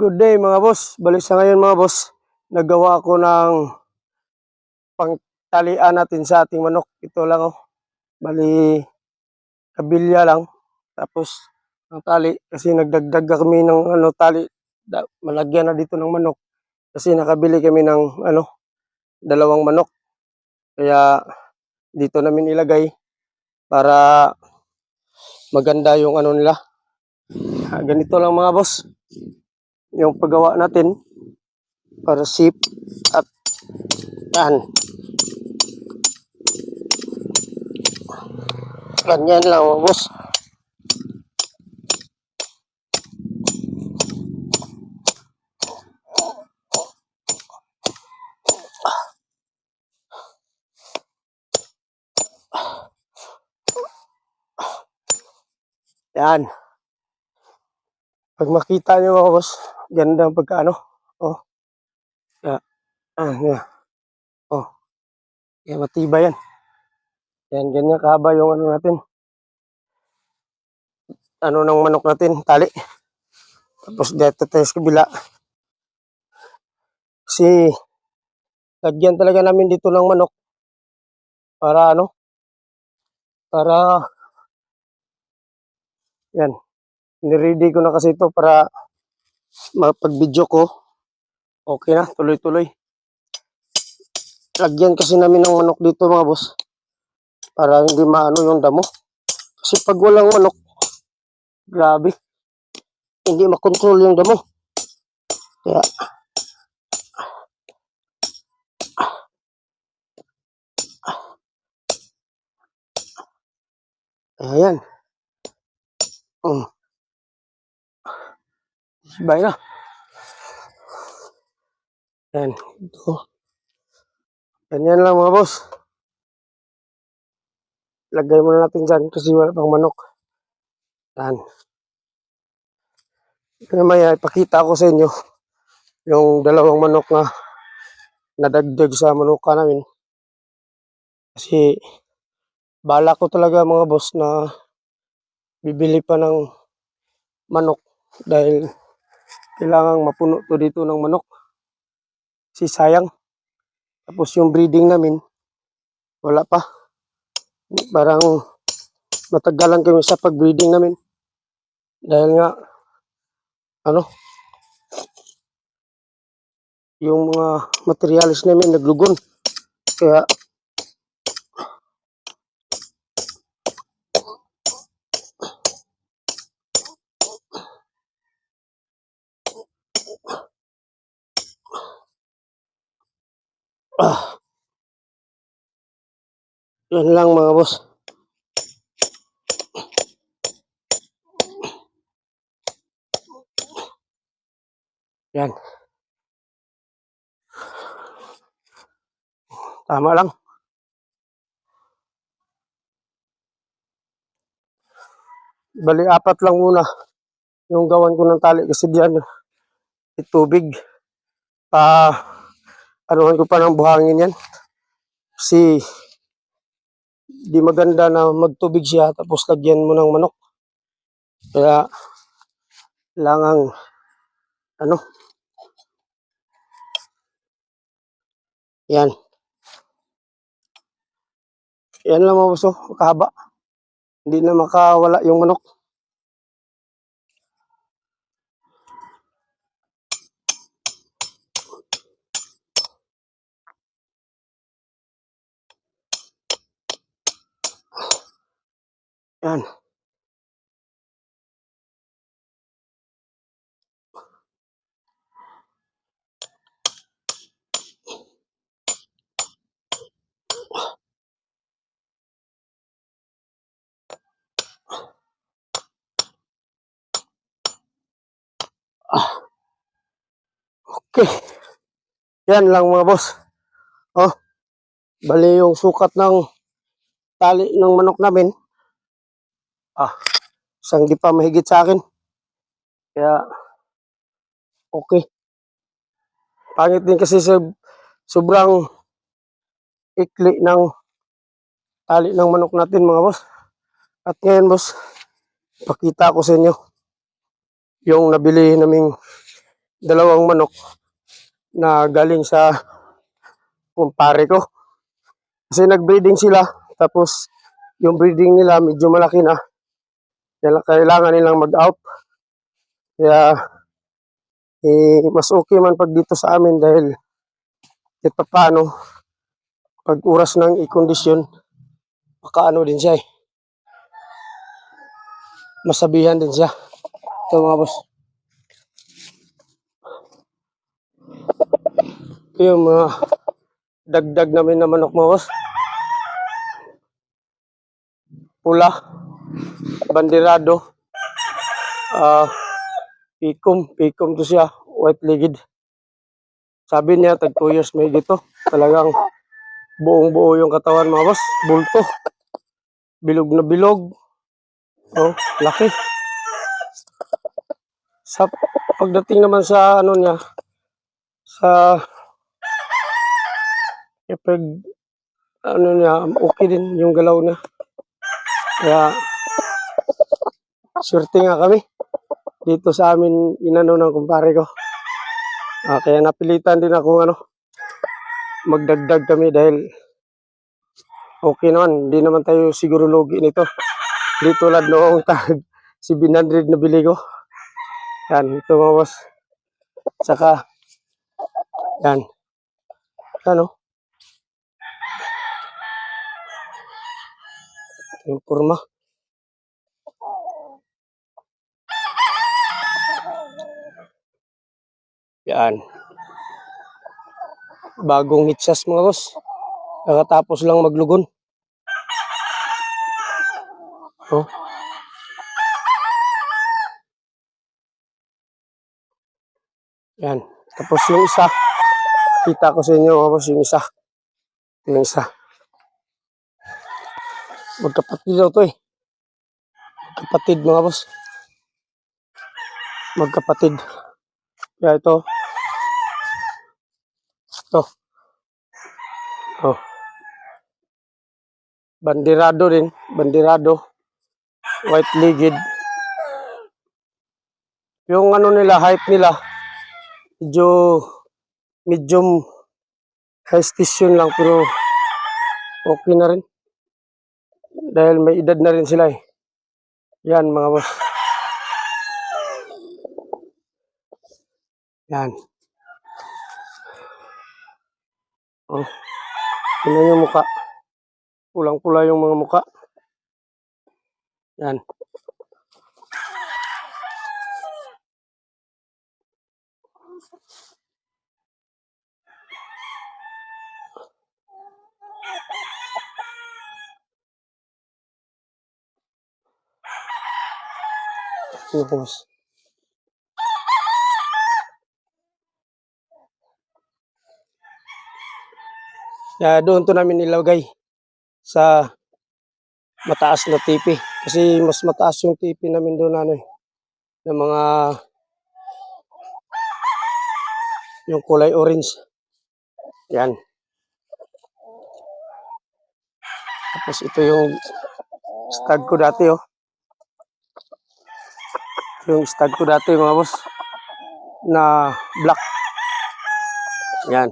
Good day mga boss. Balik sa ngayon mga boss. Nagawa ako ng pangtalian natin sa ating manok. Ito lang oh. Bali, kabilya lang. Tapos, ang tali. Kasi nagdagdag kami ng tali. Malagyan na dito ng manok. Kasi nakabili kami ng dalawang manok. Kaya, dito namin ilagay para maganda yung nila. Ganito lang mga boss. Yung paggawa natin para safe at yan. Ganyan lang mga boss. Yan. Pag makita nyo mga boss, ganda ang pagkaano. Oh. Yeah. Oh. Yan, matibay yan. Yan, ganyan kahaba yung natin. Ng manok natin, tali. Tapos dito tayo sa kabila. Kasi, lagyan talaga namin dito ng manok. Para para, yan. Niready ko na kasi ito para mapag-video ko. Okay na, tuloy-tuloy. Lagyan kasi namin ng manok dito mga boss. Para hindi maano yung damo. Kasi pag walang manok, grabe. Hindi makontrol yung damo. Kaya, ayan. Sabay na. Ayan. Ito. Ganyan lang mga boss. Lagay muna natin dyan kasi wala pang manok. Yan. Mamaya ipakita ko sa inyo yung dalawang manok na nadagdag sa manuka namin. Kasi bala ko talaga mga boss na bibili pa ng manok dahil kailangang mapuno to dito ng manok. Kasi sayang. Tapos yung breeding namin wala pa. Parang matagalan kami sa pag-breeding namin. Dahil nga yung mga materialis namin naglugon. Kaya yan lang mga boss. Yan. Tama lang. Bali, 4 lang muna yung gawan ko ng tali kasi diyan tubig. Anuhan ko pa ng buhangin yan. Kasi di maganda na magtubig siya tapos lagyan mo ng manok. Kaya kailangang yan. Yan lang mga boss, kahaba. Hindi na makawala yung manok. Yan. Okay. Yan lang mga boss. Bali yung sukat ng tali ng manok namin. Isang di pa mahigit sa akin. Kaya okay. Pangit din kasi sobrang ikli ng tali ng manok natin mga boss. At ngayon boss, pakita ko sa inyo yung nabili naming dalawang manok na galing sa kumpare ko. Kasi nag-breeding sila, tapos yung breeding nila medyo malaki na. Kailangan nilang mag-out. Kaya mas okay man pag dito sa amin dahil paano pag oras ng i-kondisyon, makaano din siya masabihan din siya. Ito mga boss. Ito yung mga dagdag namin na manok mga boss. Pula, bandirado, pikom to siya, white-legged. Sabi niya, tag 2 years may dito. Talagang buong-buo yung katawan mga boss. Bulto. Bilog na bilog. Oh, laki. Sa pagdating naman sa ano niya, sa pag ano niya, okay din yung galaw niya. Kaya swerte nga kami dito sa amin inano ng kumpare ko. Kaya napilitan din ako magdagdag kami dahil okay naman, hindi naman tayo siguro lugi nito. Di tulad noong tag 700 na bili ko. Yan, ito mga boss. Saka, yan. Ano? Yung kurma. Yan. Bagong hitsas mga boss. Nakatapos lang maglugon. Oh. Yan. Tapos yung isa, kita ko sa inyo mga boss, yung isa. Yung isa. Magkapatid daw to Magkapatid mga boss. Magkapatid. Kaya ito. Ito. Oh. Bandirado rin. Bandirado. White-legged. Yung ano nila, height nila, medium high station lang pero okay na rin. Dahil may edad na rin sila Yan mga boss. Yan. Oh. Tingnan yung muka. Pulang-pula yung mga muka. Yan. Boss. Doon to namin nilagay sa mataas na tipi. Kasi mas mataas yung tipi namin doon ng mga yung kulay orange. Yan. Tapos ito yung stud ko dati Yung stud ko dati mga boss na black. Yan.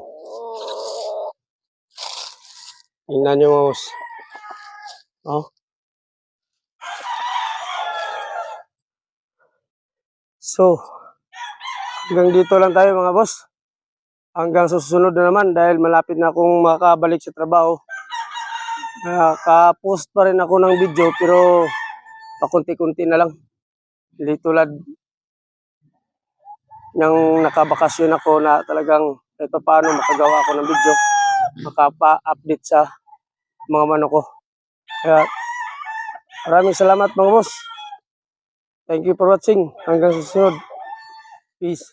Tingnan nyo mga boss. Oh. So, hanggang dito lang tayo mga boss. Hanggang susunod na naman dahil malapit na akong makabalik sa trabaho. Naka-post pa rin ako ng video pero pakunti-kunti na lang. Hindi tulad ng nakabakasyon ako na talagang kahit paano makagawa ako ng video. Makapa-update sa mga manok ko. Kaya maraming salamat mga boss. Thank you for watching. Hanggang susunod. Peace.